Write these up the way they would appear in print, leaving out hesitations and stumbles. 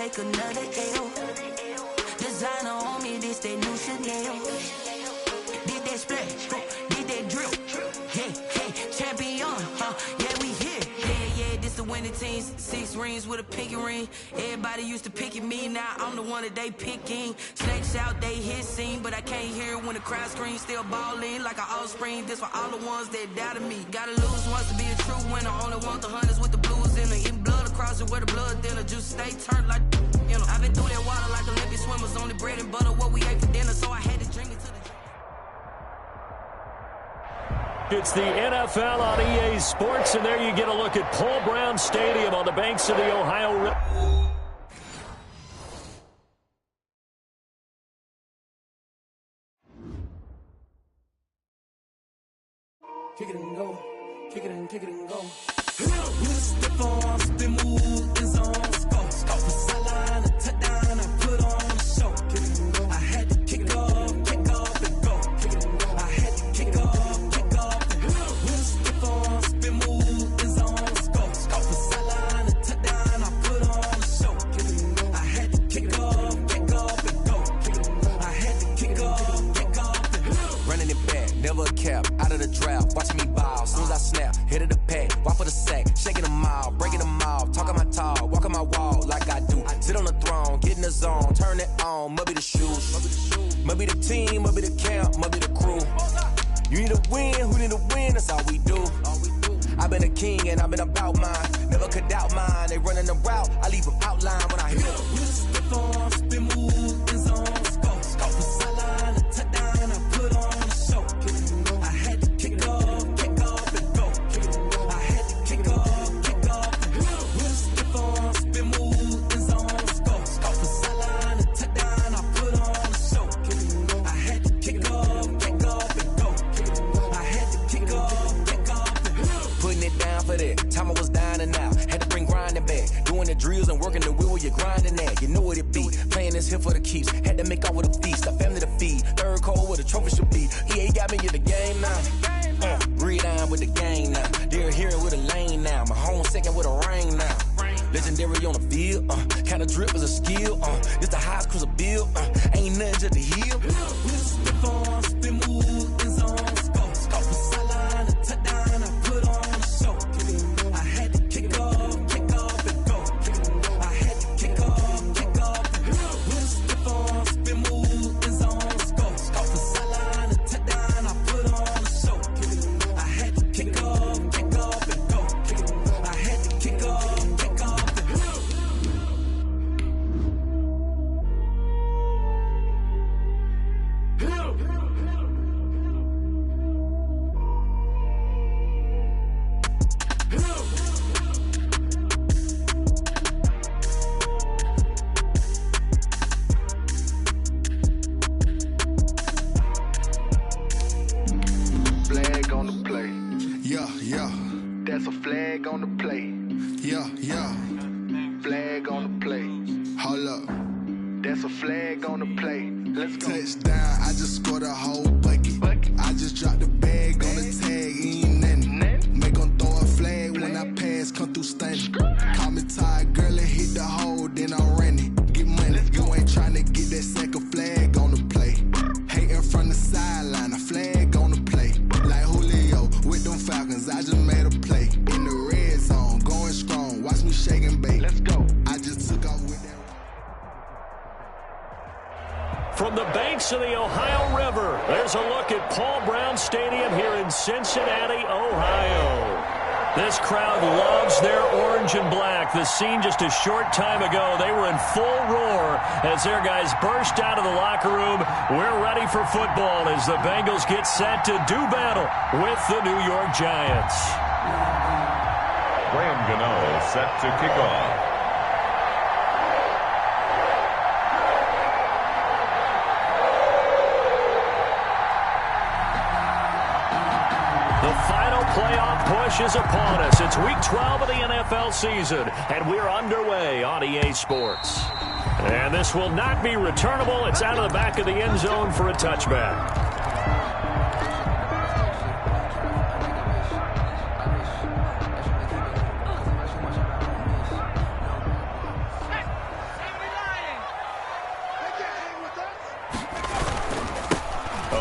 take another L. Designer on me, this that new Chanel. Did that splash, did that drip. Yeah, champion, yeah, we here. Yeah, this the winning team. 6 rings with a pinky ring. Everybody used to pick at me, now I'm the one that they picking. Snakes out, they hit scene, but I can't hear it when the crowd screams. Still balling like an offspring. This for all the ones that doubted me. Gotta lose once to be a true winner. Only want the hunters with the blues in it. Eating blood across it where the blood thinner. Just stay turned like, you know. I've been through that water like Olympic swimmers. Only bread and butter what we ate for dinner, so I had to drink it to the. It's the NFL on EA Sports, and there you get a look at Paul Brown Stadium on the banks of the Ohio River. Kick it and go, kick it and go. With a stiff arm, spin move, in zone, scope. From the sideline, a touchdown, I put on the show. Kick it and go. I had to kick off and go. Kick it and go. I had to kick off and go. With a stiff arm, spin move, in zone, scope. From the sideline, a touchdown, I put on the show. Kick it and go. I had to kick off and go. Kick it and go. I had to kick off and go. Running it back, never a cap, out of the draft. Watching me ball, soon as I snap, hit of the pack, walk for the sack, shaking them all, breaking them off, talking my talk, walking my wall like I do. Sit on the throne, get in the zone, turn it on, must be the shoes, must be the team, must be the camp, must be the crew. You need a win, who need a win, that's all we do. I've been a king and I've been about mine, never could doubt mine. They running the route, I leave them outline when I hit them. With a stiff arm, spin move, in zone, scope. From the sideline, a touchdown, I put on the show. Kick it and go. I had to kick off and go. Kick it and go. I had to kick off and go. With a stiff arm, spin move, in zone, scope. From the sideline, a touchdown, I put on the show. Kick it and go. I had to kick off and go. Kick it and go. I had to kick off and go. Putting it down for that, time I was dying and out. Had to bring grinding back, doing the drills and working the wheel where you're grinding at. You know what it be, playing this here for the keeps. Had to make out with a feast, a family to feed. Third cold where the trophy should be. EA got me in the game now. Read on with the game now. They're hearing with a lane now. My home second with a ring now. Legendary on the field, kind of drip is a skill. This the highest cruiser bill, ain't nothing just to heal. With a stiff arm, spin move, in zone, scope. From the sideline, a touchdown, I put on the show. Kick it and go. I had to kick off and go. Kick it and go. I had to kick off and go. With a stiff arm, spin move, in zone, scope. From the sideline, a touchdown, I put on the show. Kick it and go. I had to kick off and go. Kick it and go. I had to kick off and go. Flag on the play. Yeah. That's a flag on the play. Yeah. Flag on the play. Hold up. That's a flag on the play. Let's go. Touchdown, I just scored a whole bucket. I just dropped the bag on the tag, ain't nothing. Make 'em throw a flag when I pass, come through stunning. Call me tired, girl, and hit the hole, then I'm running. Get money, you ain't tryna get that second flag on the play. Hating from the sideline, a flag on the play. Like Julio with them Falcons, I just made a play. In the red zone, going strong, watch me shake and bake. Let's go. I just took off with that. From the banks of the Ohio River, there's a look at Paul Brown Stadium here in Cincinnati, Ohio. This crowd loves their orange and black. The scene just a short time ago, they were in full roar as their guys burst out of the locker room. We're ready for football as the Bengals get set to do battle with the New York Giants. Graham Gano set to kick off. The final playoff push is upon us. It's week 12 of the NFL season, and we're underway on EA Sports. And this will not be returnable. It's out of the back of the end zone for a touchback.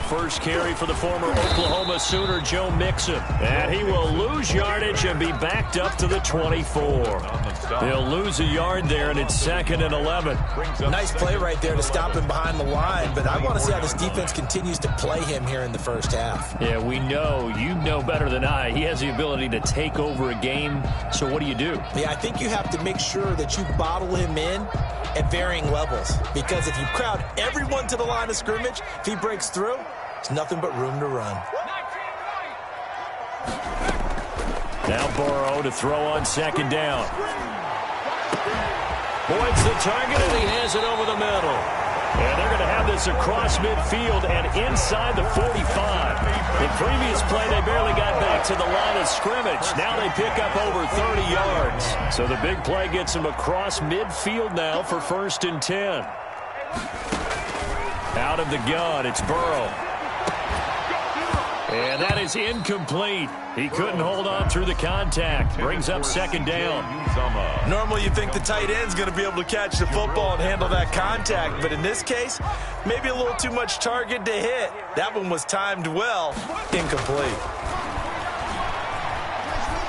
first carry for the former Oklahoma Sooner, Joe Mixon. And he will lose yardage and be backed up to the 24. He'll lose a yard there, and it's 2nd and 11. Nice play right there to stop him behind the line, but I want to see how this defense continues to play him here in the first half. Yeah, we know. You know better than I. He has the ability to take over a game, so what do you do? Yeah, I think you have to make sure that you bottle him in at varying levels, because if you crowd everyone to the line of scrimmage, if he breaks through, it's nothing but room to run. Now Burrow to throw on 2nd down. Points the target, and he has it over the middle. And they're going to have this across midfield and inside the 45. The previous play, they barely got back to the line of scrimmage. Now they pick up over 30 yards. So the big play gets them across midfield now for 1st and 10. Out of the gun, it's Burrow. And that is incomplete. He couldn't hold on through the contact. Brings up 2nd down. Normally you think the tight end's going to be able to catch the football and handle that contact, but in this case, maybe a little too much target to hit. That one was timed well. Incomplete.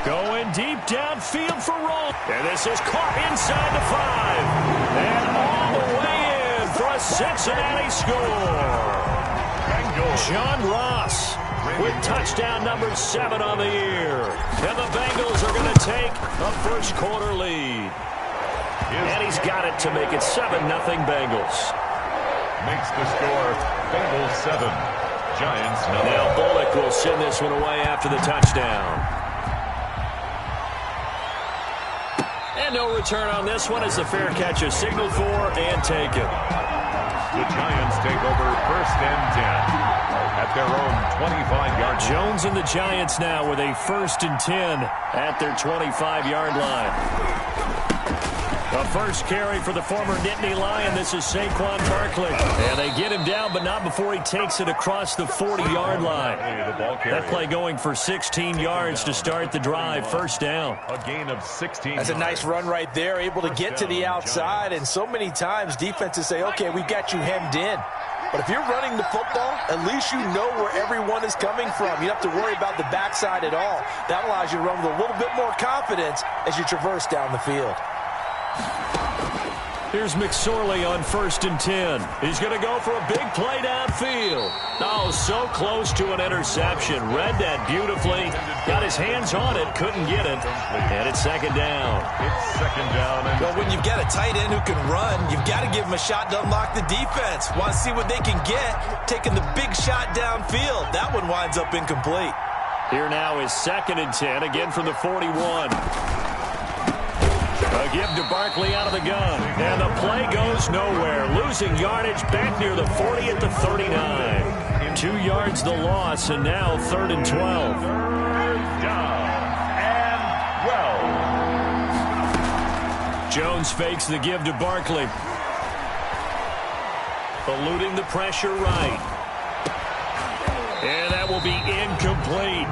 Going deep downfield for Roll. And this is caught inside the 5. And all the way in for a Cincinnati score. John Ross with touchdown number 7 on the year. And the Bengals are going to take a first quarter lead. And he's got it to make it 7-0 Bengals. Makes the score Bengals 7, Giants 0. Now Bullock will send this one away after the touchdown. And no return on this one as the fair catch is signaled for and taken. The Giants take over 1st and 10. At their own 25-yard line. Jones and the Giants now with a 1st and 10 at their 25-yard line. The first carry for the former Nittany Lion. This is Saquon Barkley. And they get him down, but not before he takes it across the 40-yard line. That play going for 16 yards to start the drive. 1st down. A gain of 16. That's a nice run right there, able to get to the outside. And so many times defenses say, okay, we've got you hemmed in. But if you're running the football, at least you know where everyone is coming from. You don't have to worry about the backside at all. That allows you to run with a little bit more confidence as you traverse down the field. Here's McSorley on 1st and 10. He's going to go for a big play downfield. Oh, so close to an interception. Read that beautifully. Got his hands on it, couldn't get it. And it's 2nd down. It's 2nd down. Well, when you've got a tight end who can run, you've got to give him a shot to unlock the defense. Want to see what they can get, taking the big shot downfield. That one winds up incomplete. Here now is 2nd and 10, again from the 41. A give to Barkley out of the gun. And the play goes nowhere. Losing yardage back near the 40 at the 39. 2 yards the loss, and now 3rd and 12. 3rd down and 12. Jones fakes the give to Barkley. Eluding the pressure right. And that will be incomplete.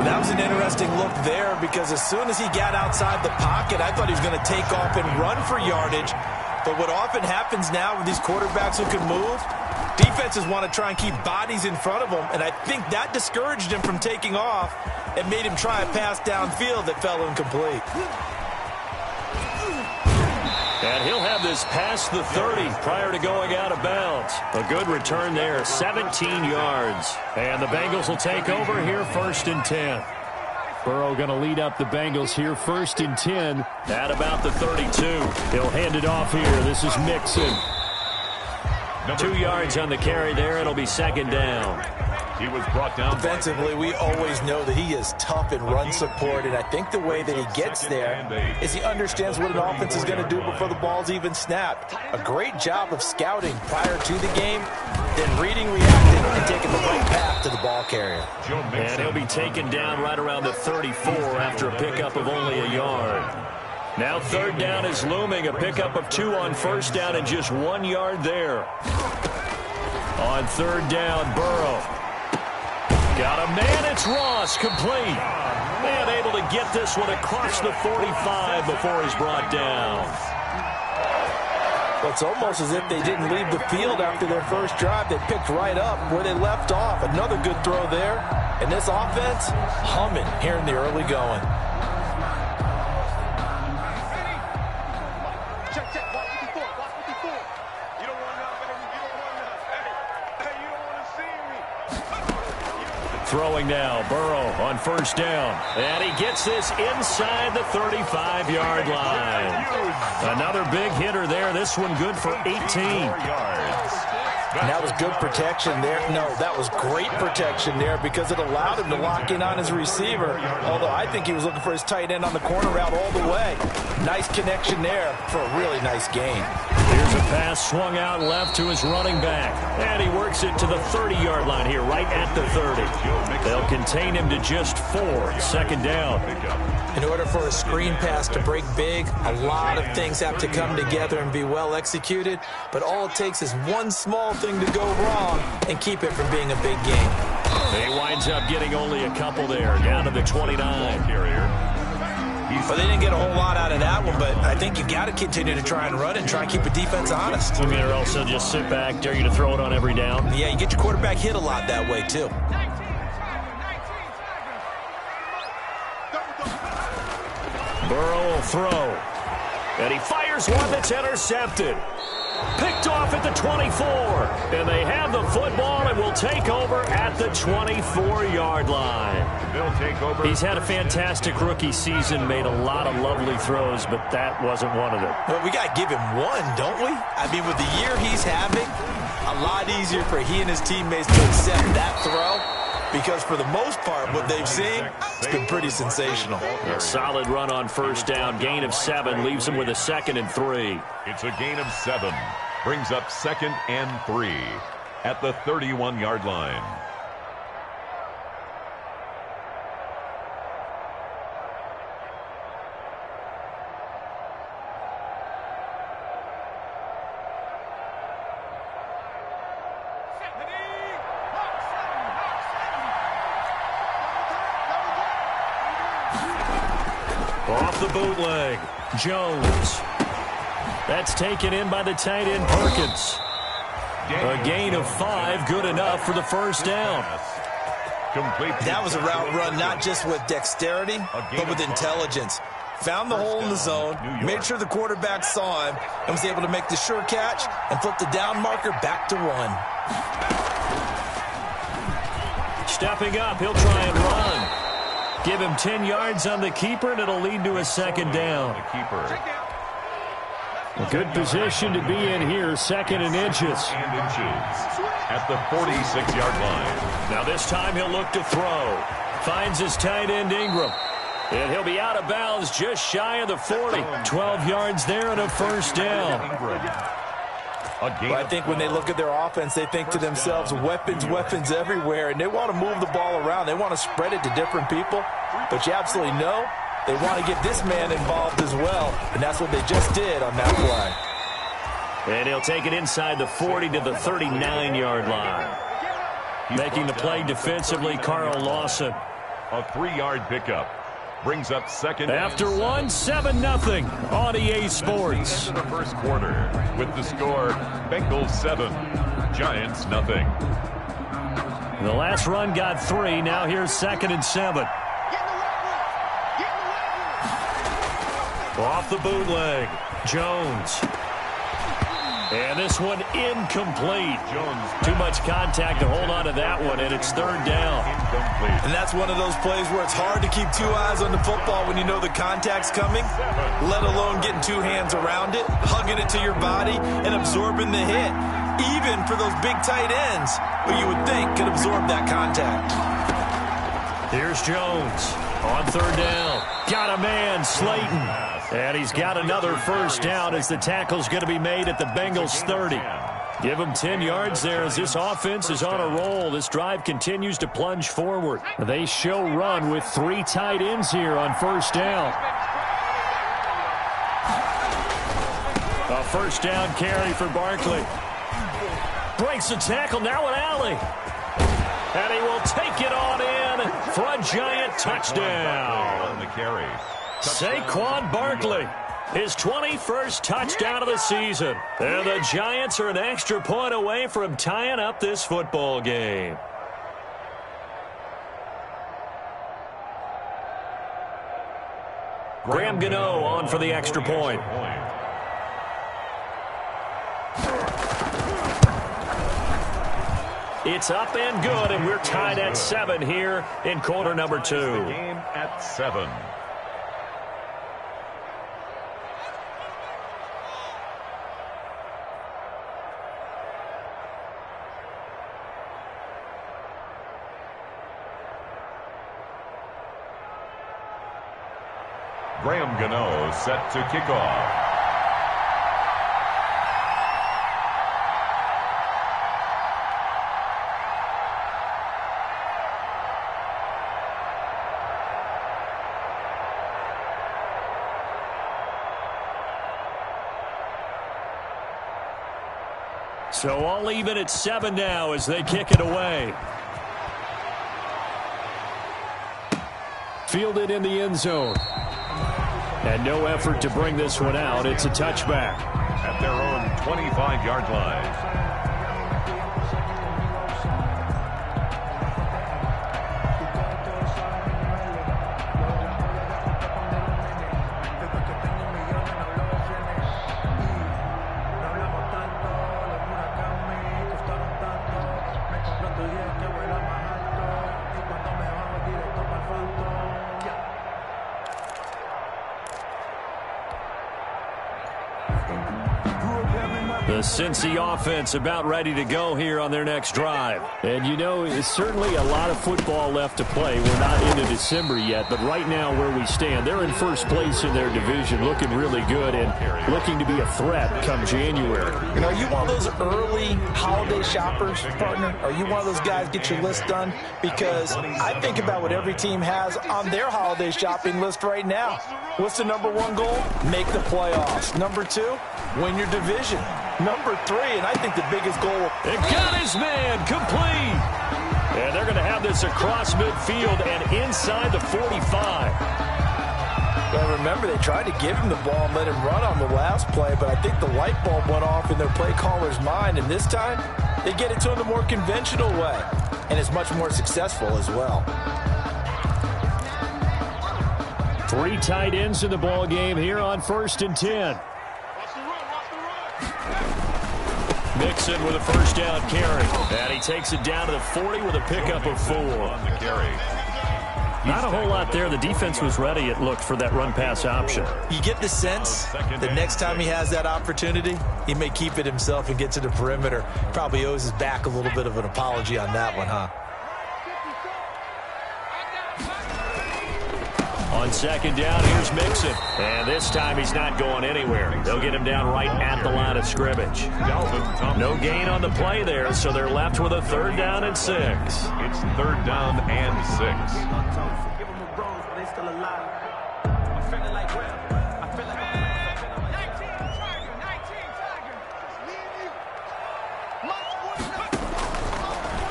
That was an interesting look there because as soon as he got outside the pocket, I thought he was going to take off and run for yardage. But what often happens now with these quarterbacks who can move, defenses want to try and keep bodies in front of them, and I think that discouraged him from taking off and made him try a pass downfield that fell incomplete. And he'll have this past the 30 prior to going out of bounds. A good return there, 17 yards. And the Bengals will take over here 1st and 10. Burrow going to lead up the Bengals here 1st and 10 at about the 32. He'll hand it off here. This is Mixon. 2 yards on the carry there. It'll be 2nd down. He was brought down. Defensively, we always know that he is tough in run support, and I think the way that he gets there is he understands what an offense is going to do before the ball's even snapped. A great job of scouting prior to the game, then reading, reacting, and taking the right path to the ball carrier. And he'll be taken down right around the 34 after a pickup of only a yard. Now 3rd down is looming, a pickup of 2 on 1st down and just 1 yard there. On 3rd down, Burrow. Got a man, it's Ross, complete. And able to get this one across the 45 before he's brought down. Well, it's almost as if they didn't leave the field after their first drive. They picked right up where they left off. Another good throw there. And this offense, humming here in the early going. Throwing now, Burrow on first down. And he gets this inside the 35-yard line. Another big hitter there. This one good for 18. And that was good protection there. No, that was great protection there because it allowed him to lock in on his receiver. Although I think he was looking for his tight end on the corner route all the way. Nice connection there for a really nice gain. Here's a pass swung out left to his running back. And he works it to the 30-yard line here, right at the 30. They'll contain him to just 4. Second down. In order for a screen pass to break big, a lot of things have to come together and be well executed. But all it takes is one small thing to go wrong and keep it from being a big game. He winds up getting only a couple there, down to the 29. Well, they didn't get a whole lot out of that one, but I think you've got to continue to try and run and try and keep the defense honest. Or also just sit back, dare you to throw it on every down. Yeah, you get your quarterback hit a lot that way, too. Burrow will throw. And he fires one that's intercepted. Picked off at the 24. And they have the football and will take over at the 24-yard line. They'll take over. He's had a fantastic rookie season, made a lot of lovely throws, but that wasn't one of them. Well, we got to give him one, don't we? I mean, with the year he's having, a lot easier for he and his teammates to accept that throw. Because for the most part, what they've seen, it's been pretty sensational. A solid run on first down. Gain of 7 leaves him with a 2nd and 3. It's a gain of 7. Brings up 2nd and 3 at the 31-yard line. Off the bootleg, Jones. That's taken in by the tight end, Perkins. A gain of 5, good enough for the first down. That was a route run not just with dexterity, but with intelligence. Found the hole in the zone, made sure the quarterback saw him, and was able to make the sure catch and flip the down marker back to 1. Stepping up, he'll try and run. Give him 10 yards on the keeper, and it'll lead to a 2nd down. A good position to be in here, 2nd and inches. At the 46-yard line. Now this time he'll look to throw. Finds his tight end, Ingram. And he'll be out of bounds just shy of the 40. 12 yards there and a first down. Well, I think when they look at their offense, they think to themselves, weapons, weapons everywhere, and they want to move the ball around. They want to spread it to different people, but you absolutely know they want to get this man involved as well, and that's what they just did on that play. And he'll take it inside the 40 to the 39-yard line. Making the play defensively, Carl Lawson. A 3-yard pickup. Brings up 2nd. After 1, 7-0 on EA Sports. Into the first quarter with the score, Bengals 7, Giants 0. The last run got 3. Now here's 2nd and 7. Off the bootleg, Jones. And this one incomplete. Too much contact to hold on to that one, and it's 3rd down. And that's one of those plays where it's hard to keep 2 eyes on the football when you know the contact's coming, let alone getting 2 hands around it, hugging it to your body, and absorbing the hit. Even for those big tight ends, who you would think could absorb that contact. Here's Jones on 3rd down. Got a man, Slayton. And he's got another first down as the tackle's going to be made at the Bengals 30. Give him 10 yards there as this offense is on a roll. This drive continues to plunge forward. They show run with 3 tight ends here on first down. A first down carry for Barkley. Breaks the tackle, now an alley. And he will take it on in for a Giant touchdown. On the carry. Saquon Barkley. his 21st touchdown of the season. And the Giants are an extra point away from tying up this football game. Graham Gano on for the extra point. It's up and good, and we're tied at 7 here in quarter number 2. Game at 7. Graham Gano set to kick off. So all even at 7 now as they kick it away. Fielded in the end zone. And no effort to bring this one out. It's a touchback. At their own 25-yard line. The Cincy offense about ready to go here on their next drive. And you know, it's certainly a lot of football left to play. We're not into December yet, but right now where we stand, they're in first place in their division, looking really good and looking to be a threat come January. You know, are you one of those early holiday shoppers, partner? Are you one of those guys get your list done? Because I think about what every team has on their holiday shopping list right now. What's the number 1 goal? Make the playoffs. Number 2, win your division. Number 3, and I think the biggest goal. It got his man complete. And they're going to have this across midfield and inside the 45. Well, remember, they tried to give him the ball and let him run on the last play, but I think the light bulb went off in their play caller's mind, and this time they get it to him the more conventional way, and it's much more successful as well. 3 tight ends in the ball game here on 1st and 10. Mixon with a first down carry. And he takes it down to the 40 with a pickup of 4. On the carry. Not a whole lot there. The defense was ready, it looked, for that run-pass option. You get the sense that next time he has that opportunity, he may keep it himself and get to the perimeter. Probably owes his back a little bit of an apology on that one, huh? On 2nd down, here's Mixon. And this time he's not going anywhere. They'll get him down right at the line of scrimmage. No gain on the play there, so they're left with a 3rd down and 6. It's 3rd down and 6.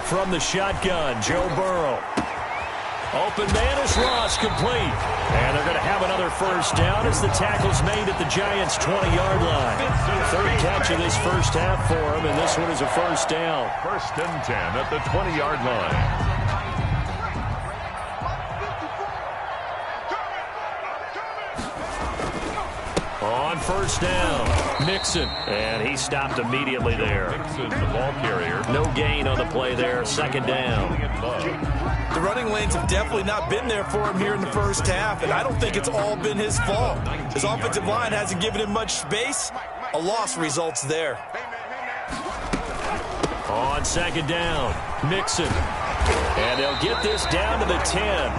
From the shotgun, Joe Burrow. Open man is Ross, complete. And they're going to have another first down as the tackle's made at the Giants' 20-yard line. 3rd catch of this first half for him, and this one is a first down. 1st and 10 at the 20-yard line. On 1st down, Mixon, and he stopped immediately there. Mixon, the ball carrier. No gain on the play there, 2nd down. The running lanes have definitely not been there for him here in the first half, and I don't think it's all been his fault. His offensive line hasn't given him much space. A loss results there. On 2nd down, Mixon. And they'll get this down to the 10.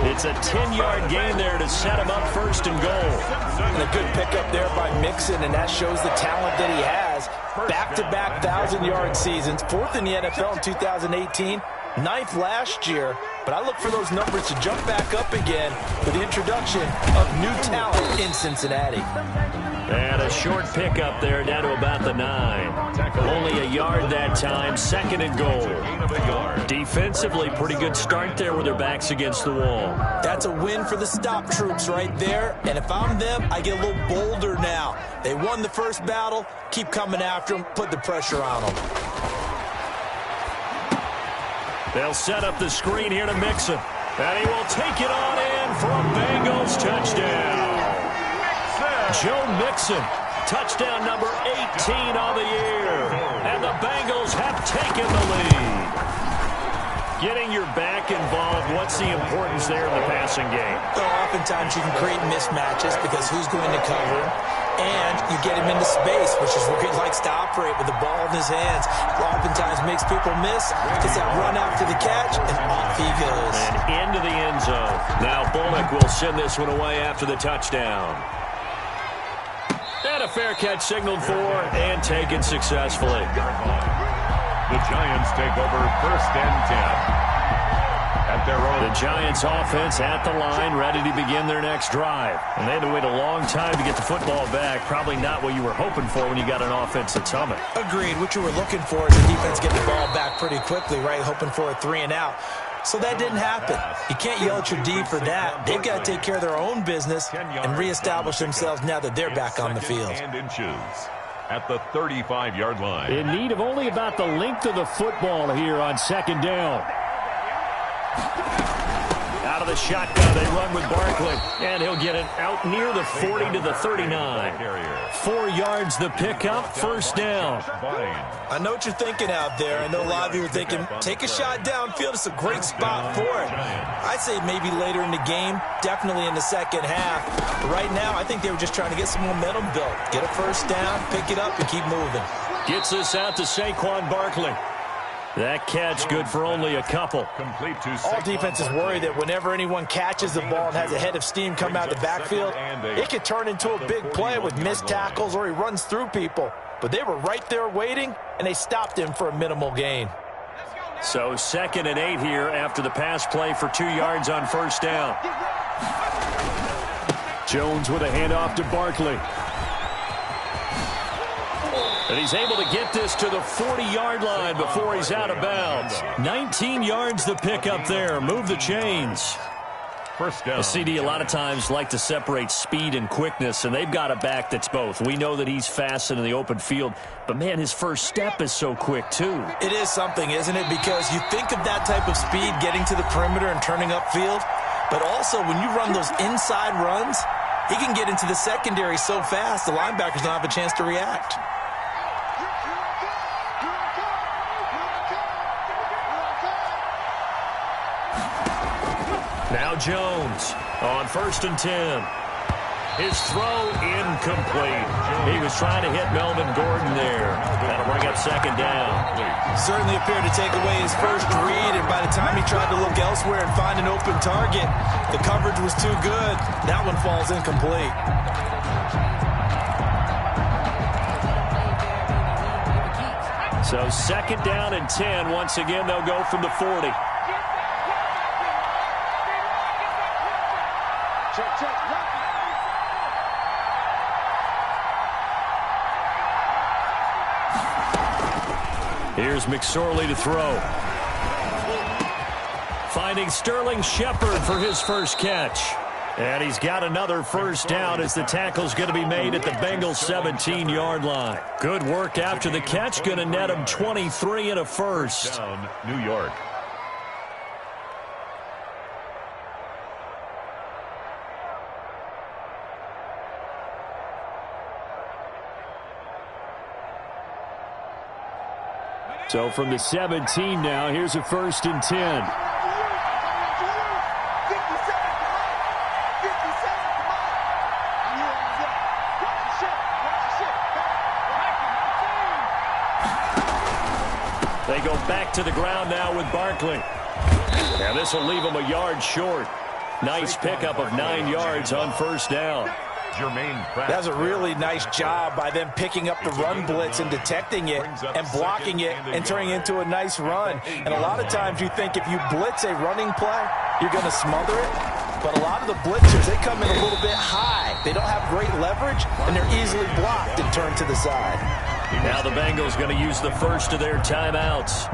It's a 10-yard gain there to set him up 1st and goal. And a good pickup there by Mixon, and that shows the talent that he has. Back-to-back 1,000-yard seasons, 4th in the NFL in 2018, 9th last year, but I look for those numbers to jump back up again with the introduction of new talent in Cincinnati. And a short pickup there down to about the 9. Only a yard that time, 2nd and goal. Defensively, pretty good start there with their backs against the wall. That's a win for the stop troops right there, and if I'm them, I get a little bolder now. They won the first battle, keep coming after them, put the pressure on them. They'll set up the screen here to Mixon. And he will take it on in for a Bengals touchdown. Joe Mixon, touchdown number 18 on the year. And the Bengals have taken the lead. Getting your back involved, what's the importance there in the passing game? So oftentimes you can create mismatches because who's going to cover, and you get him into space, which is where he likes to operate with the ball in his hands. Oftentimes makes people miss, gets that run after the catch, and off he goes. And into the end zone. Now Bullock will send this one away after the touchdown. And a fair catch signaled for and taken successfully. The Giants take over 1st and 10. At their own. The Giants offense at the line, ready to begin their next drive. And they had to wait a long time to get the football back. Probably not what you were hoping for when you got an offense that's humming. Agreed. What you were looking for is the defense getting the ball back pretty quickly, right? Hoping for a 3 and out. So that didn't happen. You can't yell at your D for that. They've got to take care of their own business and reestablish themselves now that they're back on the field. And inches at the 35-yard line. In need of only about the length of the football here on 2nd down. Out of the shotgun, they run with Barkley, and he'll get it out near the 40 to the 39. 4 yards the pickup, 1st down. I know what you're thinking out there. I know a lot of you are thinking, take a shot downfield. It's a great spot for it. I'd say maybe later in the game, definitely in the second half. But right now, I think they were just trying to get some momentum built. Get a 1st down, pick it up, and keep moving. Gets this out to Saquon Barkley. That catch good for only a couple. All defenses worry that whenever anyone catches the ball and has a head of steam come out of the backfield, it could turn into a big play with missed tackles or he runs through people. But they were right there waiting, and they stopped him for a minimal gain. So 2nd and 8 here after the pass play for 2 yards on 1st down. Jones with a handoff to Barkley. And he's able to get this to the 40-yard line before he's out of bounds. 19 yards the pickup there. Move the chains. 1st down. The CD a lot of times like to separate speed and quickness, and they've got a back that's both. We know that he's fast and in the open field, but, man, his first step is so quick, too. It is something, isn't it? Because you think of that type of speed getting to the perimeter and turning upfield, but also when you run those inside runs, he can get into the secondary so fast the linebackers don't have a chance to react. Now Jones on 1st and 10. His throw incomplete. He was trying to hit Melvin Gordon there. That'll bring up 2nd down. Certainly appeared to take away his first read, and by the time he tried to look elsewhere and find an open target, the coverage was too good. That one falls incomplete. So 2nd down and 10. Once again, they'll go from the 40. Here's McSorley to throw. Finding Sterling Shepard for his first catch. And he's got another 1st down as the tackle's going to be made at the Bengals 17-yard line. Good work after the catch. Going to net him 23 and a 1st. Down, New York. So from the 17 now, here's a 1st and 10. They go back to the ground now with Barkley. And this will leave him a yard short. Nice pickup of 9 yards on 1st down. That was a really nice job by them picking up the run blitz and detecting it and blocking it and turning it into a nice run. And a lot of times you think if you blitz a running play, you're going to smother it. But a lot of the blitzers, they come in a little bit high. They don't have great leverage, and they're easily blocked and turned to the side. Now the Bengals going to use the first of their timeouts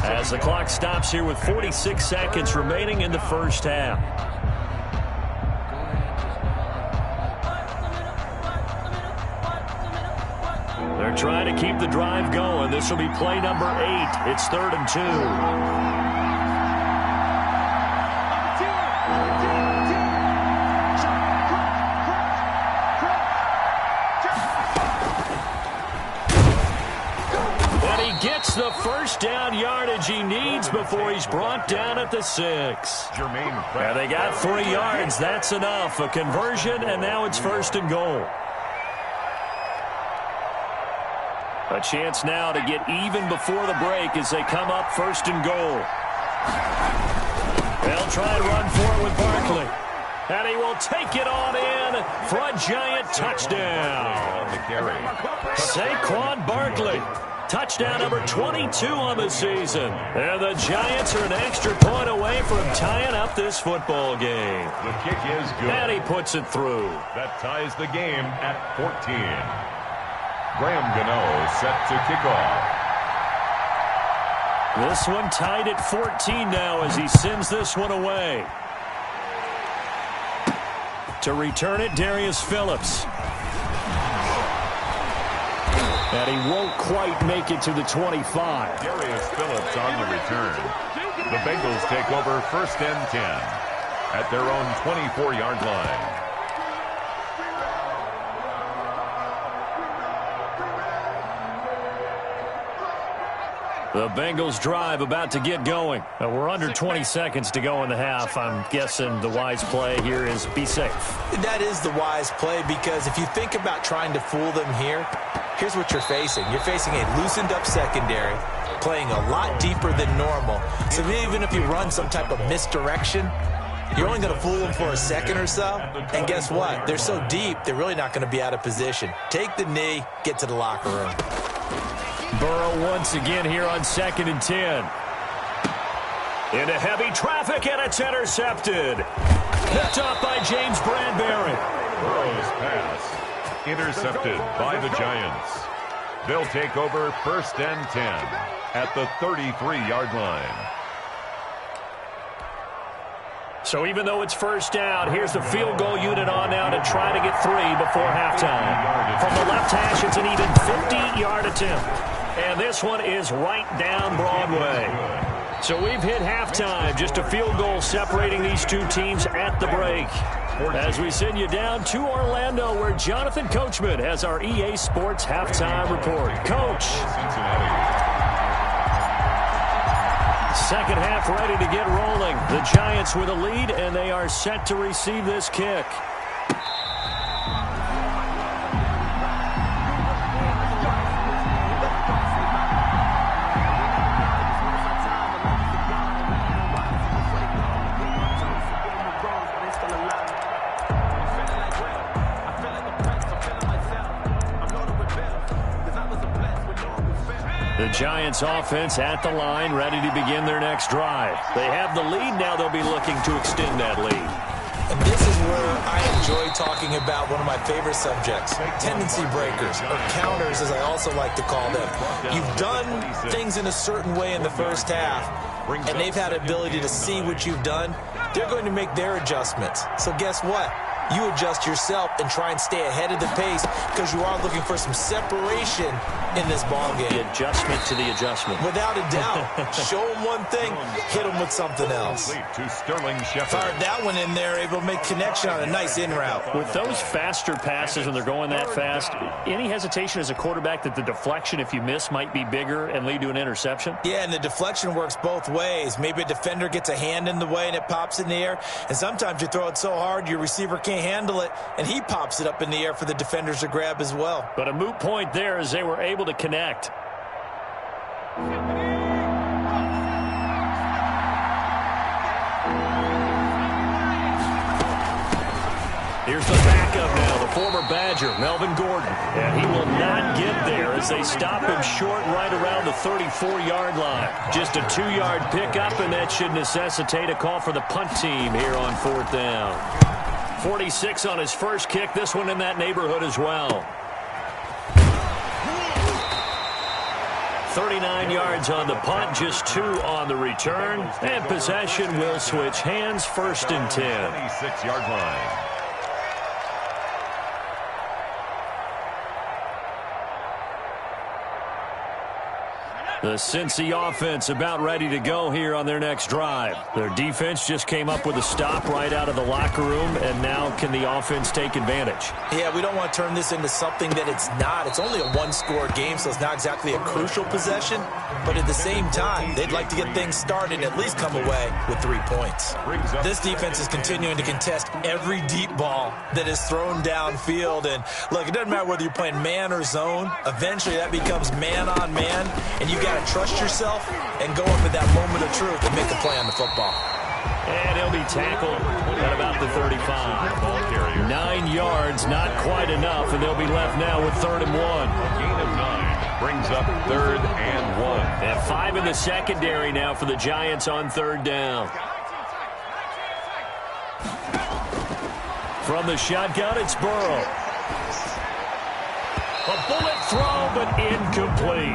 as the clock stops here with 46 seconds remaining in the first half. They're trying to keep the drive going. This will be play number 8. It's 3rd and 2. Gets the first down yardage he needs before he's brought down at the 6. And they got 3 yards. That's enough. A conversion, and now it's 1st and goal. A chance now to get even before the break as they come up 1st and goal. They'll try and run for it with Barkley. And he will take it on in for a giant touchdown. Saquon Barkley. Touchdown number 22 on the season. And the Giants are an extra point away from tying up this football game. The kick is good. And he puts it through. That ties the game at 14. Graham Gano set to kick off. This one tied at 14 now as he sends this one away. To return it, Darius Phillips. And he won't quite make it to the 25. Darius Phillips on the return. The Bengals take over 1st and 10 at their own 24-yard line. The Bengals drive about to get going. We're under 20 seconds to go in the half. I'm guessing the wise play here is be safe. That is the wise play because if you think about trying to fool them here, here's what you're facing. You're facing a loosened-up secondary, playing a lot deeper than normal. So even if you run some type of misdirection, you're only going to fool them for a second or so. And guess what? They're so deep, they're really not going to be out of position. Take the knee, get to the locker room. Burrow once again here on 2nd and 10. Into heavy traffic, and it's intercepted. Picked up by James Bradbury. Burrow's pass intercepted by the Giants. They'll take over 1st and 10 at the 33-yard line. So even though it's 1st down, here's the field goal unit on now to try to get 3 before halftime. From the left hash, it's an even 50-yard attempt. And this one is right down Broadway. So we've hit halftime. Just a field goal separating these two teams at the break. As we send you down to Orlando, where Jonathan Coachman has our EA Sports halftime report. Coach. Second half ready to get rolling. The Giants with a lead, and they are set to receive this kick. The Giants offense at the line, ready to begin their next drive. They have the lead. Now they'll be looking to extend that lead. And this is where I enjoy talking about one of my favorite subjects, tendency breakers, or counters as I also like to call them. You've done things in a certain way in the first half, and they've had ability to see what you've done. They're going to make their adjustments. So guess what? You adjust yourself and try and stay ahead of the pace because you are looking for some separation in this ball game. The adjustment to the adjustment. Without a doubt. Show them one thing, hit them with something else. To Sterling Shepard. Fired that one in there, able to make connection on a nice in route. With those faster passes when they're going that fast, any hesitation as a quarterback that the deflection, if you miss, might be bigger and lead to an interception? Yeah, and the deflection works both ways. Maybe a defender gets a hand in the way and it pops in the air. And sometimes you throw it so hard your receiver can't handle it, and he pops it up in the air for the defenders to grab as well. But a moot point there as they were able to connect. Here's the backup now, the former Badger, Melvin Gordon. And he will not get there as they stop him short right around the 34-yard line. Just a 2-yard pickup, and that should necessitate a call for the punt team here on 4th down. 46 on his first kick. This one in that neighborhood as well. 39 yards on the punt, just 2 on the return. And possession will switch hands, 1st and 10. 26-yard line. The Cincy offense about ready to go here on their next drive. Their defense just came up with a stop right out of the locker room, and now can the offense take advantage? Yeah, we don't want to turn this into something that it's not. It's only a one-score game, so it's not exactly a crucial possession. But at the same time, they'd like to get things started and at least come away with 3 points. This defense is continuing to contest every deep ball that is thrown downfield. And look, it doesn't matter whether you're playing man or zone. Eventually, that becomes man-on-man, and you've got to trust yourself and go up at that moment of truth and make a play on the football. And he'll be tackled at about the 35. 9 yards, not quite enough, and they'll be left now with 3rd and 1. A gain of 9 brings up 3rd and 1. And 5 in the secondary now for the Giants on 3rd down. From the shotgun, it's Burrow. A bullet throw, but incomplete.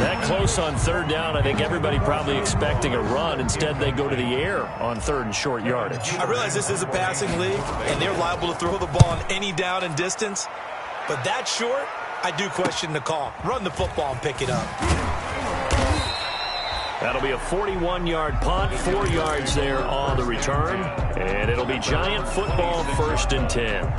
That close on 3rd down. I think everybody probably expecting a run. Instead, they go to the air on 3rd and short yardage. I realize this is a passing league, and they're liable to throw the ball on any down and distance. But that short, I do question the call. Run the football and pick it up. That'll be a 41-yard punt, 4 yards there on the return. And it'll be Giant football, 1st and 10.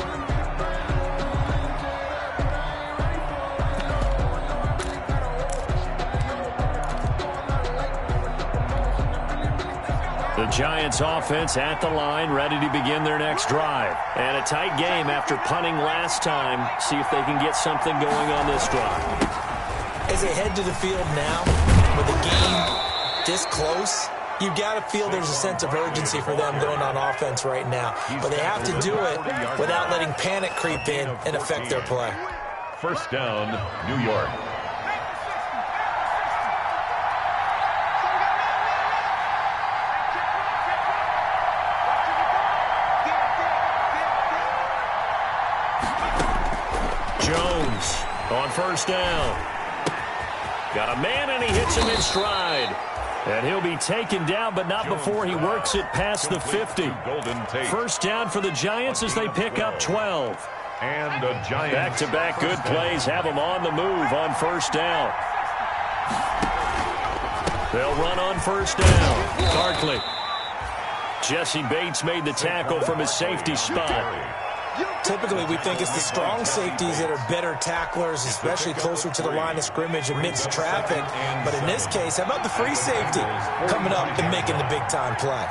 The Giants offense at the line, ready to begin their next drive. And a tight game after punting last time. See if they can get something going on this drive. As they head to the field now, with the game this close, you've got to feel there's a sense of urgency for them going on offense right now. But they have to do it without letting panic creep in and affect their play. 1st down, New York. Jones on 1st down. Got a man, and he hits him in stride. And he'll be taken down, but not before he works it past the 50. 1st down for the Giants as they pick up 12. And the Giants. Back-to-back good plays have them on the move on 1st down. They'll run on 1st down. Barkley. Jesse Bates made the tackle from his safety spot. Typically, we think it's the strong safeties that are better tacklers, especially closer to the line of scrimmage amidst traffic. But in this case, how about the free safety coming up and making the big-time play?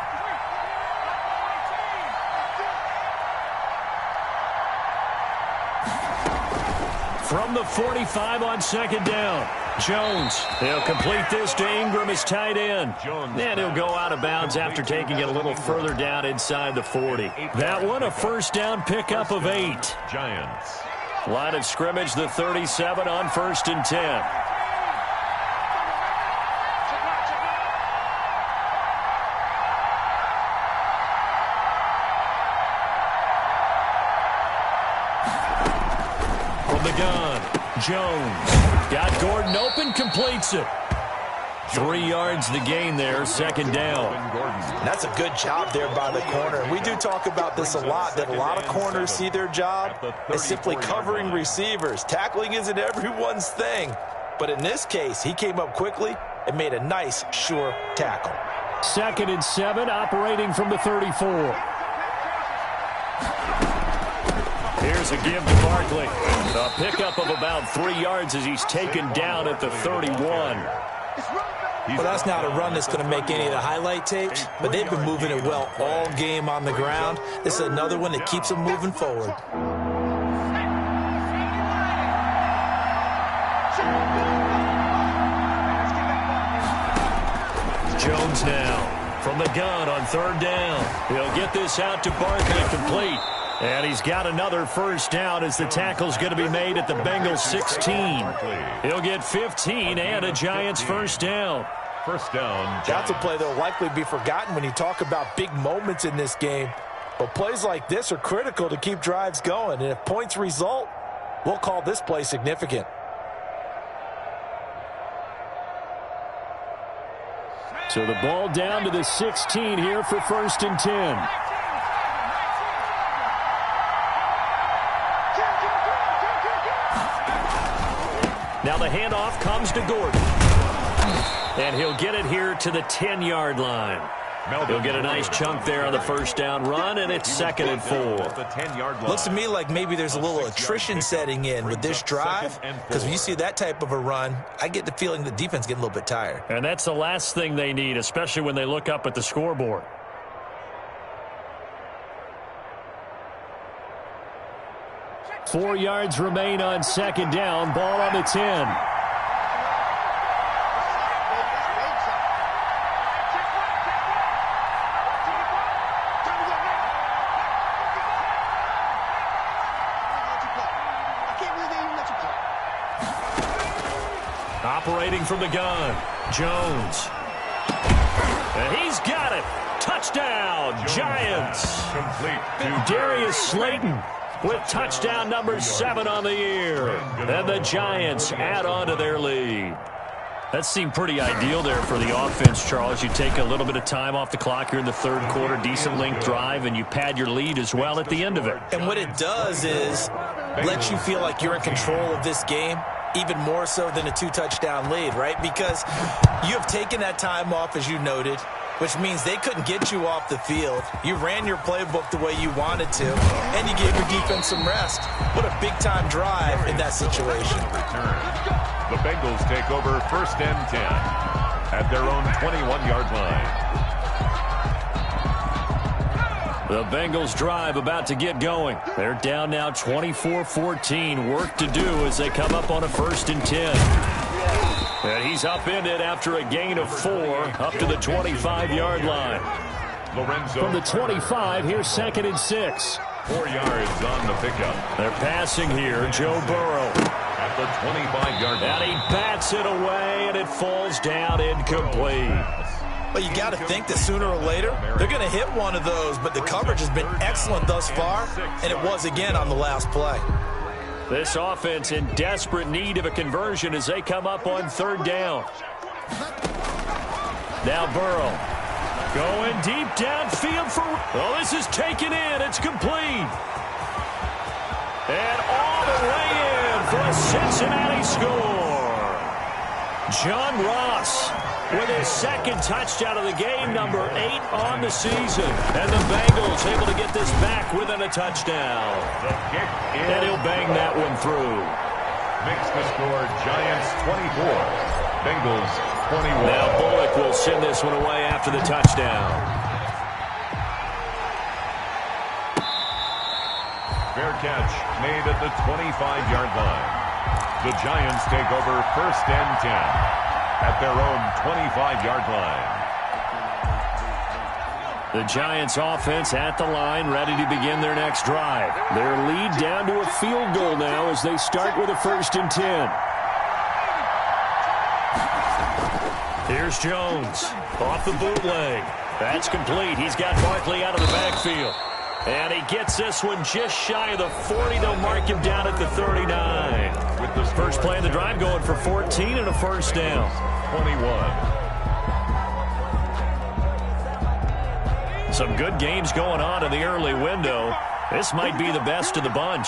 From the 45 on 2nd down. Jones, he'll complete this to Ingram as tight end. And he'll go out of bounds after taking it a little further down inside the 40. That one, a 1st down pickup of 8. Giants. Line of scrimmage, the 37 on 1st and 10. From the gun, Jones. Got Gordon open, completes it. 3 yards the gain there, 2nd down. That's a good job there by the corner. We do talk about this a lot, that a lot of corners see their job as simply covering receivers. Tackling isn't everyone's thing. But in this case, he came up quickly and made a nice, sure tackle. 2nd and 7, operating from the 34. Here's a give to Barkley. A pickup of about 3 yards as he's taken down at the 31. Well, that's not a run that's going to make any of the highlight tapes, but they've been moving it well all game on the ground. This is another one that keeps them moving forward. Jones now from the gun on 3rd down. He'll get this out to Barkley, complete. And he's got another first down as the tackle's going to be made at the Bengals 16. He'll get 15 and a Giants first down. First down. That's a play that will likely be forgotten when you talk about big moments in this game. But plays like this are critical to keep drives going. And if points result, we'll call this play significant. So the ball down to the 16 here for first and 10. Now the handoff comes to Gordon. And he'll get it here to the 10-yard line. He'll get a nice chunk there on the first down run, and it's 2nd and 4. Looks to me like maybe there's a little attrition setting in with this drive, because when you see that type of a run, I get the feeling the defense getting a little bit tired. And that's the last thing they need, especially when they look up at the scoreboard. Four yards remain on second down. Ball on the 10. Operating from the gun, Jones. And he's got it. Touchdown, Giants. Darius Slayton with touchdown number 7 on the year. And the Giants add on to their lead. That seemed pretty ideal there for the offense, Charles. You take a little bit of time off the clock here in the third quarter, decent length drive, and you pad your lead as well at the end of it. And what it does is let you feel like you're in control of this game, even more so than a 2-touchdown lead, right? Because you have taken that time off, as you noted, which means they couldn't get you off the field. You ran your playbook the way you wanted to, and you gave your defense some rest. What a big-time drive in that situation. The Bengals take over first and 10 at their own 21-yard line. The Bengals drive about to get going. They're down now 24-14. Work to do as they come up on a first and 10. And he's upended after a gain of 4 up to the 25-yard line. From the 25, here's 2nd and 6. 4 yards on the pickup. They're passing here. Joe Burrow. At the 25-yard line. And he bats it away, and it falls down incomplete. Well, you got to think that sooner or later they're going to hit one of those, but the coverage has been excellent thus far, and it was again on the last play. This offense in desperate need of a conversion as they come up on third down. Now Burrow going deep downfield for... Oh, this is taken in. It's complete. And all the way in for a Cincinnati score. John Ross with his second touchdown of the game, number 8 on the season. And the Bengals able to get this back within a touchdown. And he'll bang that one through. Makes the score Giants 24, Bengals 21. Now Bullock will send this one away after the touchdown. Fair catch made at the 25-yard line. The Giants take over first and 10 at their own 25-yard line. The Giants offense at the line, ready to begin their next drive. Their lead down to a field goal now as they start with a first and 10. Here's Jones off the bootleg. That's complete. He's got Barkley out of the backfield. And he gets this one just shy of the 40. They'll mark him down at the 39. With the First play of the drive going for 14 and a first down. 21. Some good games going on in the early window. This might be the best of the bunch.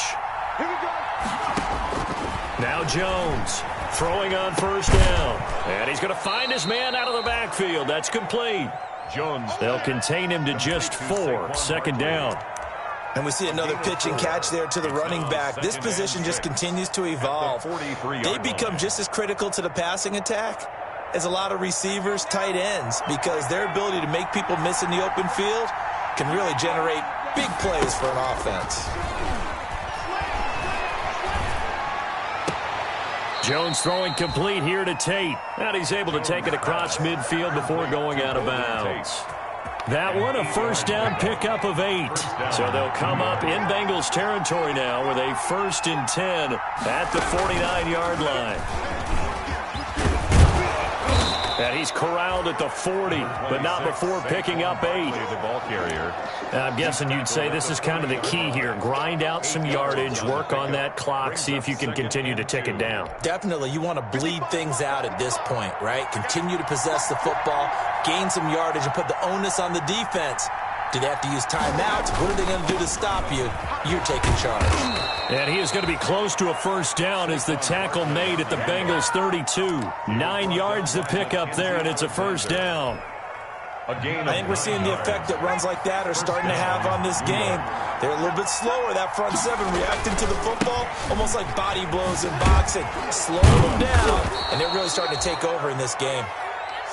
Now Jones throwing on first down. And he's going to find his man out of the backfield. That's complete. Jones. They'll contain him to just 4. Second down. And we see another pitch and catch there to the running back. This position just continues to evolve. They become just as critical to the passing attack as a lot of receivers, tight ends, because their ability to make people miss in the open field can really generate big plays for an offense. Jones throwing complete here to Tate. And he's able to take it across midfield before going out of bounds. That one, a first down pickup of 8. So they'll come up in Bengals territory now with a 1st and 10 at the 49-yard line. And he's corralled at the 40, but not before picking up 8. The ball carrier. I'm guessing you'd say this is kind of the key here. Grind out some yardage, work on that clock, see if you can continue to tick it down. Definitely, you want to bleed things out at this point, right? Continue to possess the football, gain some yardage, and put the onus on the defense. Do they have to use timeouts? What are they going to do to stop you? You're taking charge. And he is going to be close to a first down as the tackle made at the Bengals 32. 9 yards to pick up there, and it's a first down. I think we're seeing the effect that runs like that are starting to have on this game. They're a little bit slower, that front seven, reacting to the football, almost like body blows in boxing. Slowing them down, and they're really starting to take over in this game.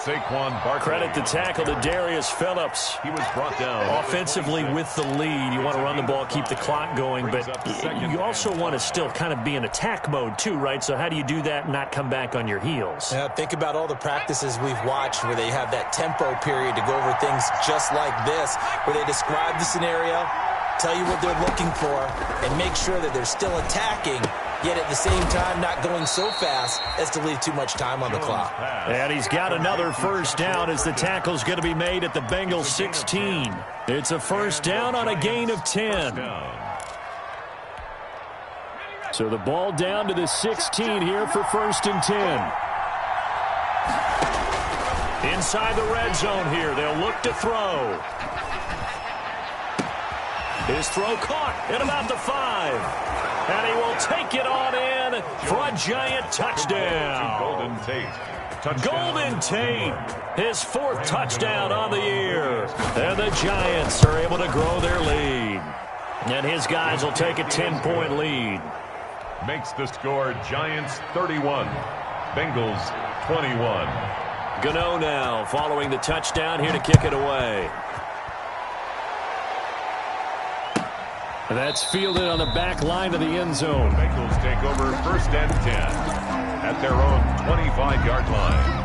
Saquon Barkley. Credit the tackle to Darius Phillips. He was brought down. Offensively with the lead, you want to run the ball, keep the clock going, but you also want to still kind of be in attack mode too, right? So how do you do that and not come back on your heels? Yeah, think about all the practices we've watched where they have that tempo period to go over things just like this, where they describe the scenario, tell you what they're looking for, and make sure that they're still attacking, yet at the same time not going so fast as to leave too much time on the clock. And he's got another first down as the tackle's going to be made at the Bengals 16. It's a first down on a gain of 10. So the ball down to the 16 here for 1st and 10. Inside the red zone here, they'll look to throw. His throw caught at about the 5. And he will take it on in for a giant touchdown. Golden Tate. Golden Tate, his 4th touchdown on the year. And the Giants are able to grow their lead. And his guys will take a 10-point lead. Makes the score Giants 31, Bengals 21. Gano now following the touchdown here to kick it away. That's fielded on the back line of the end zone. Bengals take over 1st and 10 at their own 25-yard line.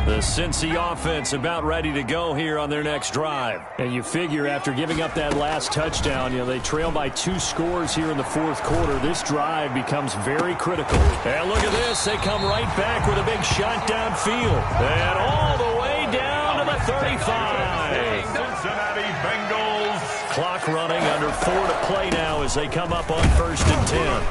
The Cincy offense about ready to go here on their next drive. And you figure after giving up that last touchdown, they trail by 2 scores here in the 4th quarter. This drive becomes very critical. And look at this. They come right back with a big shot downfield. And all the way down to the 35. Cincinnati Bengals. Clock running under 4 to play now as they come up on 1st and 10.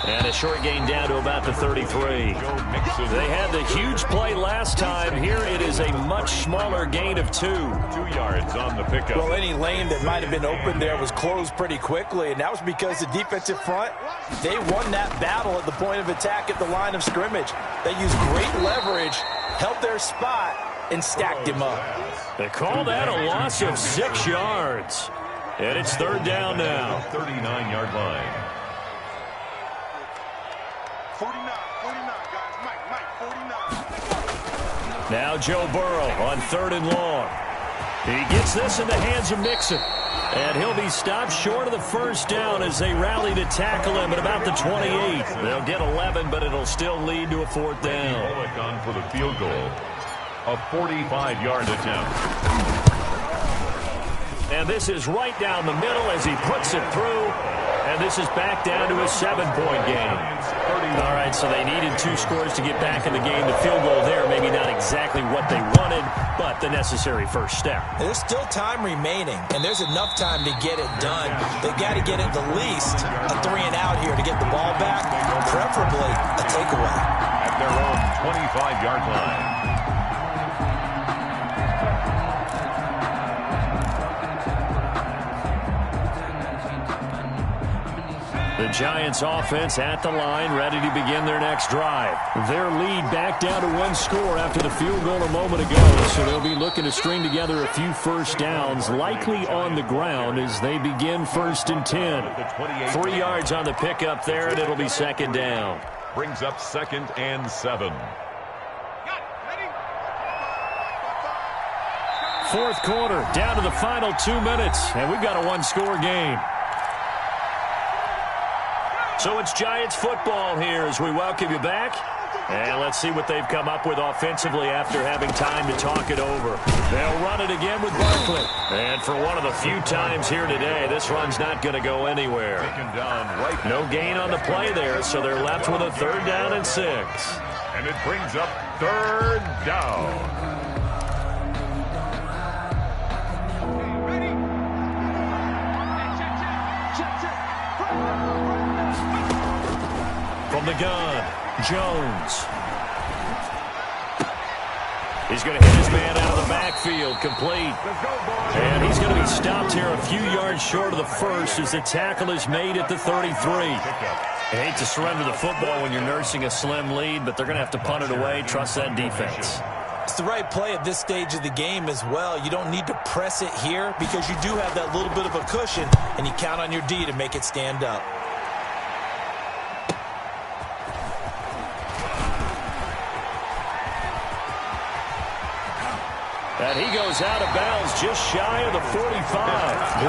And a short gain down to about the 33. They had the huge play last time. Here it is a much smaller gain of 2. 2 yards on the pickup. Well, any lane that might have been open there was closed pretty quickly, and that was because the defensive front, they won that battle at the point of attack at the line of scrimmage. They used great leverage, held their spot, and stacked him up. They call that a loss of 6 yards. And it's 3rd down now. 39-yard line. 49, guys. Mike, 49. Now Joe Burrow on 3rd and long. He gets this in the hands of Mixon. And he'll be stopped short of the first down as they rally to tackle him at about the 28. They'll get 11, but it'll still lead to a 4th down. Bullock on for the field goal. A 45-yard attempt. And this is right down the middle as he puts it through. And this is back down to a 7-point game. All right, so they needed 2 scores to get back in the game. The field goal there, maybe not exactly what they wanted, but the necessary first step. There's still time remaining, and there's enough time to get it done. They've got to get at the least a 3-and-out here to get the ball back, preferably a takeaway. At their own 25-yard line. The Giants offense at the line, ready to begin their next drive. Their lead back down to 1 score after the field goal a moment ago, so they'll be looking to string together a few first downs, likely on the ground as they begin 1st and 10. 3 yards on the pickup there, and it'll be 2nd down. Brings up 2nd and 7. 4th quarter, down to the final 2 minutes, and we've got a 1-score game. So it's Giants football here as we welcome you back. And let's see what they've come up with offensively after having time to talk it over. They'll run it again with Barkley. And for one of the few times here today, this run's not going to go anywhere. No gain on the play there, so they're left with a 3rd down and 6. And it brings up 3rd down. From the gun, Jones. He's going to hit his man out of the backfield, complete. And he's going to be stopped here a few yards short of the first as the tackle is made at the 33. I hate to surrender the football when you're nursing a slim lead, but they're going to have to punt it away. Trust that defense. It's the right play at this stage of the game as well. You don't need to press it here because you do have that little bit of a cushion, and you count on your D to make it stand up. And he goes out of bounds just shy of the 45.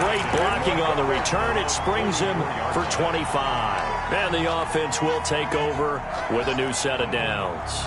Great blocking on the return. It springs him for 25. And the offense will take over with a new set of downs.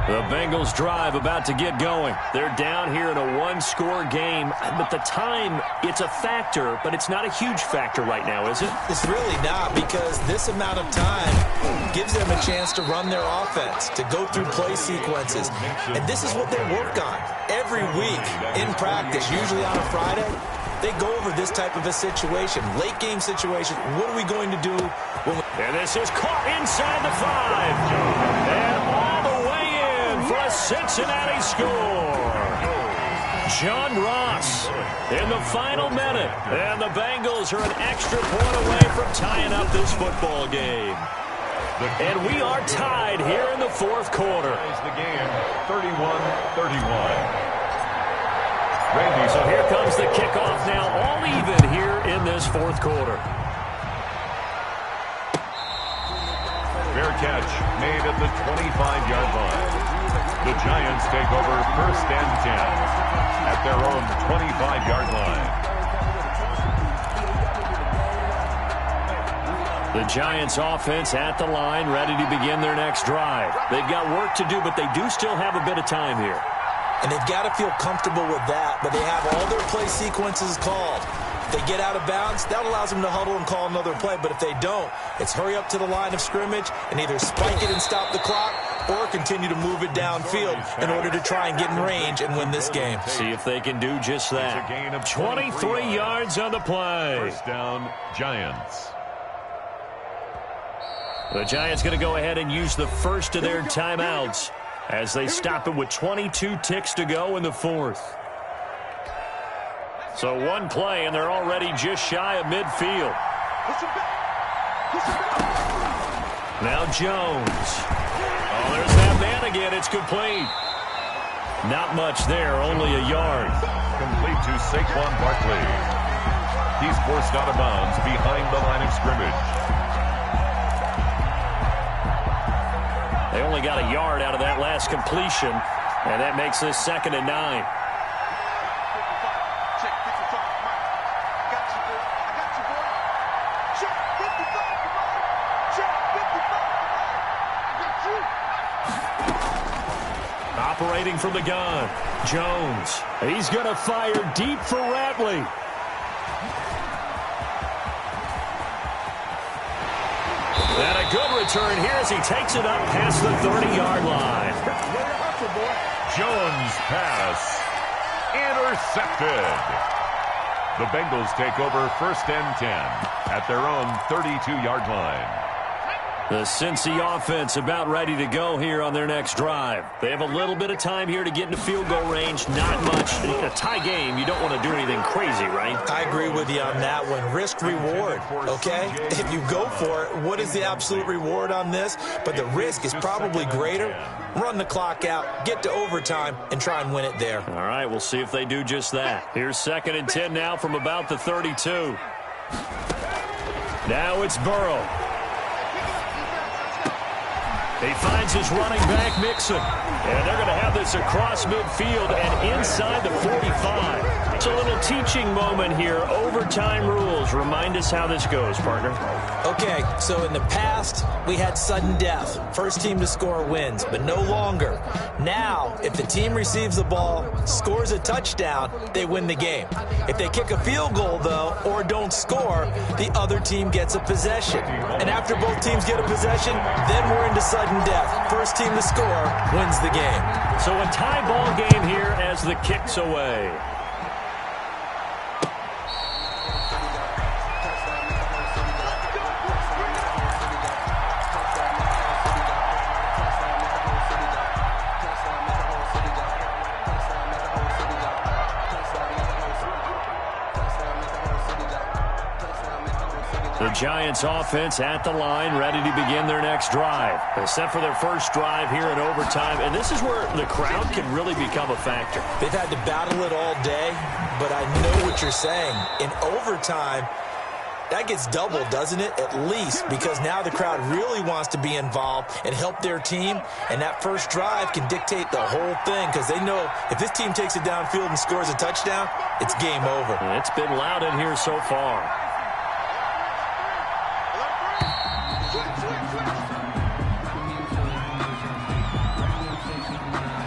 The Bengals drive about to get going. They're down here in a one-score game. But the time, it's a factor, but it's not a huge factor right now, is it? It's really not, because this amount of time gives them a chance to run their offense, to go through play sequences. And this is what they work on every week in practice, usually on a Friday. They go over this type of a situation, late game situation. What are we going to do when we... And this is caught inside the 5. And all the way in for a Cincinnati score. John Ross in the final minute. And the Bengals are an extra point away from tying up this football game. And we are tied here in the 4th quarter. The game 31-31. So here comes the kickoff now, all even here in this 4th quarter. Fair catch made at the 25-yard line. The Giants take over 1st and 10 at their own 25-yard line. The Giants offense at the line, ready to begin their next drive. They've got work to do, but they do still have a bit of time here. And they've got to feel comfortable with that, but they have all their play sequences called. If they get out of bounds, that allows them to huddle and call another play. But if they don't, it's hurry up to the line of scrimmage and either spike it and stop the clock or continue to move it downfield in order to try and get in range and win this game. See if they can do just that. 23 yards on the play. 1st down, Giants. The Giants going to go ahead and use the first of their timeouts as they stop it with 22 ticks to go in the 4th. So one play, and they're already just shy of midfield. Now Jones. Oh, there's that man again. It's complete. Not much there, only a yard. Complete to Saquon Barkley. He's forced out of bounds behind the line of scrimmage. They only got a yard out of that last completion, and that makes this 2nd and 9. Operating from the gun, Jones. He's going to fire deep for Ratley. And a good return here as he takes it up past the 30-yard line. Jones pass intercepted. The Bengals take over 1st and 10 at their own 32-yard line. The Cincy offense about ready to go here on their next drive. They have a little bit of time here to get into field goal range. Not much. In a tie game, you don't want to do anything crazy, right? I agree with you on that one. Risk reward, okay? If you go for it, what is the absolute reward on this? But the risk is probably greater. Run the clock out, get to overtime, and try and win it there. All right, we'll see if they do just that. Here's 2nd and 10 now from about the 32. Now it's Burrow. He finds his running back, Mixon. And they're going to have this across midfield and inside the 45. It's a little teaching moment here. Overtime rules. Remind us how this goes, partner. Okay, so in the past, we had sudden death. First team to score wins, but no longer. Now, if the team receives the ball, scores a touchdown, they win the game. If they kick a field goal, though, or don't score, the other team gets a possession. And after both teams get a possession, then we're into sudden death. First team to score wins the game. So a tie ball game here as the kick's away. The Giants offense at the line, ready to begin their next drive. They're set for their first drive here in overtime, and this is where the crowd can really become a factor. They've had to battle it all day, but I know what you're saying. In overtime, that gets doubled, doesn't it? At least, because now the crowd really wants to be involved and help their team, and that first drive can dictate the whole thing because they know if this team takes it downfield and scores a touchdown, it's game over. And it's been loud in here so far.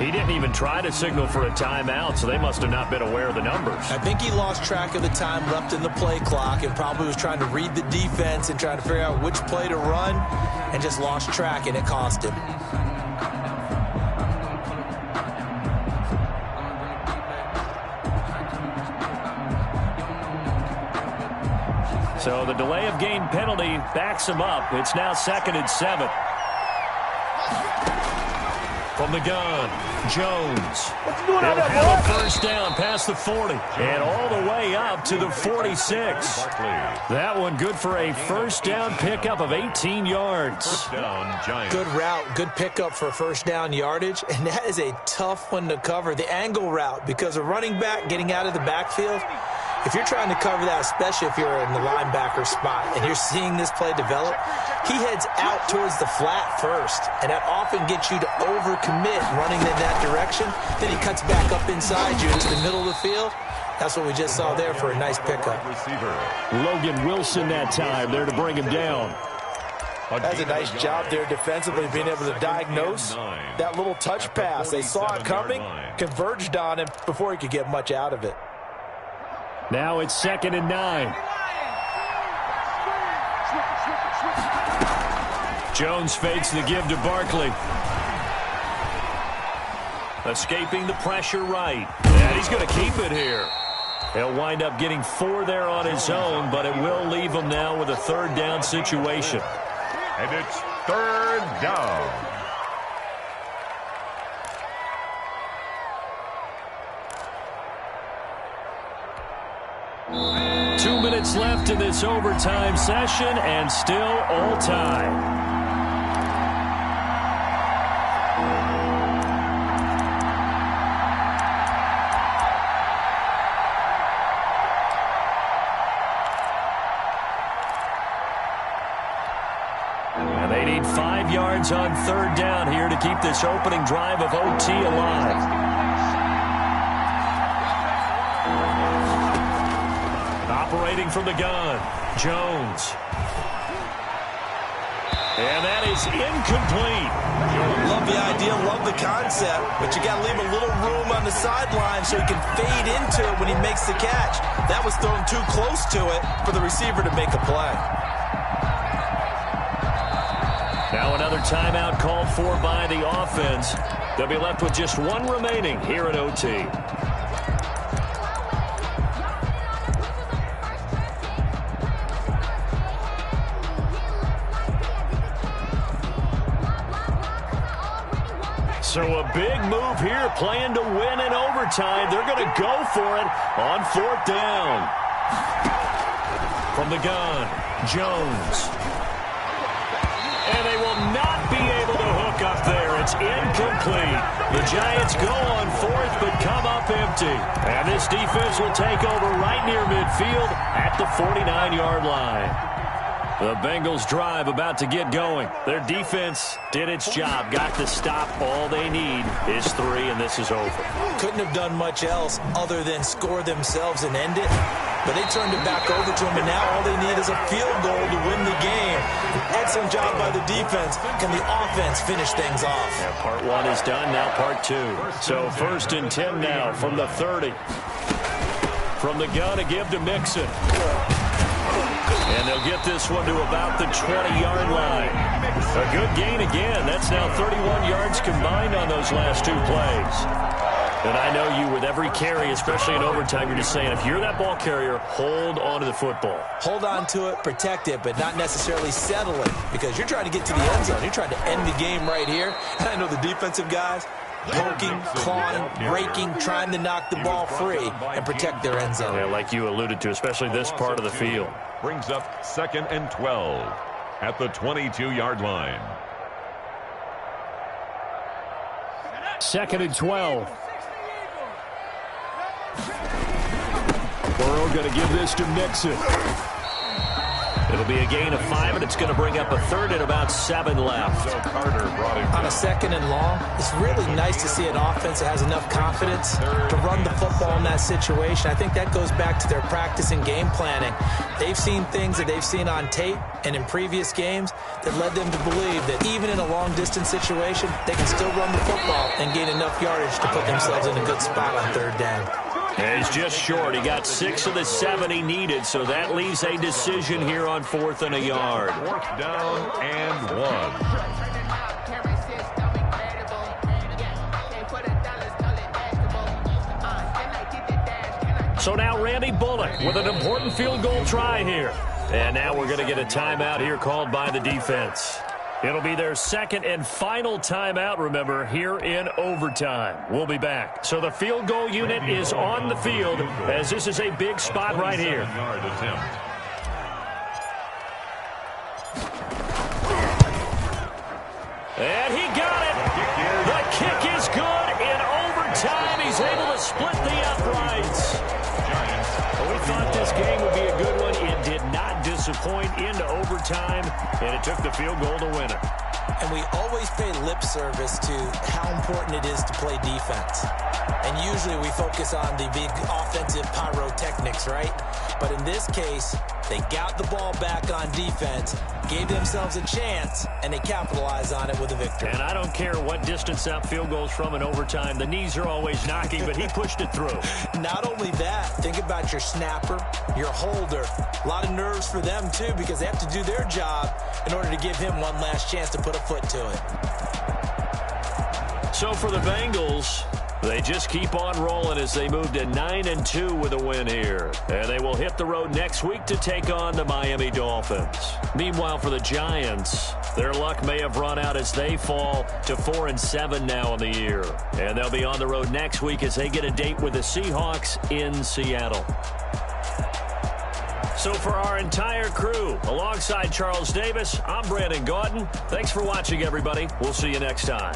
He didn't even try to signal for a timeout, so they must have not been aware of the numbers. I think he lost track of the time left in the play clock and probably was trying to read the defense and trying to figure out which play to run and just lost track, and it cost him. So the delay of game penalty backs him up. It's now 2nd and 7. From the gun, Jones. They'll have a first down past the 40 and all the way up to the 46. That one good for a first down pickup of 18 yards. First down, Giants. Good route, good pickup for first down yardage, and that is a tough one to cover, the angle route, because a running back getting out of the backfield, if you're trying to cover that, especially if you're in the linebacker spot and you're seeing this play develop, he heads out towards the flat first, and that often gets you to overcommit running in that direction. Then he cuts back up inside you into the middle of the field. That's what we just saw there for a nice pickup. Logan Wilson that time there to bring him down. That's a nice job there defensively, being able to diagnose that little touch pass. They saw it coming, converged on him before he could get much out of it. Now it's 2nd and 9. Jones fakes the give to Barkley. Escaping the pressure right. And he's going to keep it here. He'll wind up getting 4 there on his own, but it will leave him now with a 3rd down situation. And it's 3rd down. Two minutes left in this overtime session, and still all time. And they need 5 yards on 3rd down here to keep this opening drive of OT alive. Operating from the gun, Jones. And that is incomplete. Love the idea, love the concept, but you got to leave a little room on the sideline so he can fade into it when he makes the catch. That was thrown too close to it for the receiver to make a play. Now another timeout called for by the offense. They'll be left with just 1 remaining here at OT. So a big move here, playing to win in overtime. They're going to go for it on 4th down. From the gun, Jones. And they will not be able to hook up there. It's incomplete. The Giants go on 4th, but come up empty. And this defense will take over right near midfield at the 49-yard line. The Bengals drive about to get going. Their defense did its job, got the stop. All they need is 3, and this is over. Couldn't have done much else other than score themselves and end it. But they turned it back over to them, and now all they need is a field goal to win the game. An excellent job by the defense. Can the offense finish things off? Yeah, part 1 is done, now part 2. So 1st and 10 now from the 30. From the gun to give to Mixon. And they'll get this one to about the 20-yard line. A good gain again. That's now 31 yards combined on those last 2 plays. And I know you, with every carry, especially in overtime, you're just saying, if you're that ball carrier, hold on to the football. Hold on to it, protect it, but not necessarily settle it, because you're trying to get to the end zone. You're trying to end the game right here. And I know the defensive guys, poking, clawing, raking, trying to knock the ball free and protect their end zone. Yeah, like you alluded to, especially this part of the field. Brings up 2nd and 12 at the 22-yard line. 2nd and 12. Burrow going to give this to Mixon. It'll be a gain of 5, and it's going to bring up a 3rd and about 7 left. So Carter brought him on a 2nd and long. It's really nice to see an offense that has enough confidence to run the football in that situation. I think that goes back to their practice and game planning. They've seen things that they've seen on tape and in previous games that led them to believe that even in a long-distance situation, they can still run the football and gain enough yardage to put themselves in a good spot on 3rd down. And he's just short. He got 6 of the 7 he needed, so that leaves a decision here on 4th and a yard. 4th down and 1. So now Randy Bullock with an important field goal try here. And now we're going to get a timeout here called by the defense. It'll be their 2nd and final timeout, remember, here in overtime. We'll be back. So the field goal unit is on the field as this is a big spot right here. Yard attempt. And he got it. The kick is good in overtime. He's able to split the uprights. Well, we thought this game would be a good one. It did not disappoint into overtime, and it took the field goal to win it. And we always pay lip service to how important it is to play defense. And usually we focus on the big offensive pyrotechnics, right? But in this case, they got the ball back on defense, gave themselves a chance, and they capitalized on it with a victory. And I don't care what distance that field goes from in overtime. The knees are always knocking, but he pushed it through. Not only that, think about your snapper, your holder. A lot of nerves for them, too, because they have to do their job in order to give him one last chance to put a foot to it. So for the Bengals, they just keep on rolling as they move to 9-2 with a win here. And they will hit the road next week to take on the Miami Dolphins. Meanwhile, for the Giants, their luck may have run out as they fall to 4-7 now in the year. And they'll be on the road next week as they get a date with the Seahawks in Seattle. So for our entire crew, alongside Charles Davis, I'm Brandon Gaudin. Thanks for watching, everybody. We'll see you next time.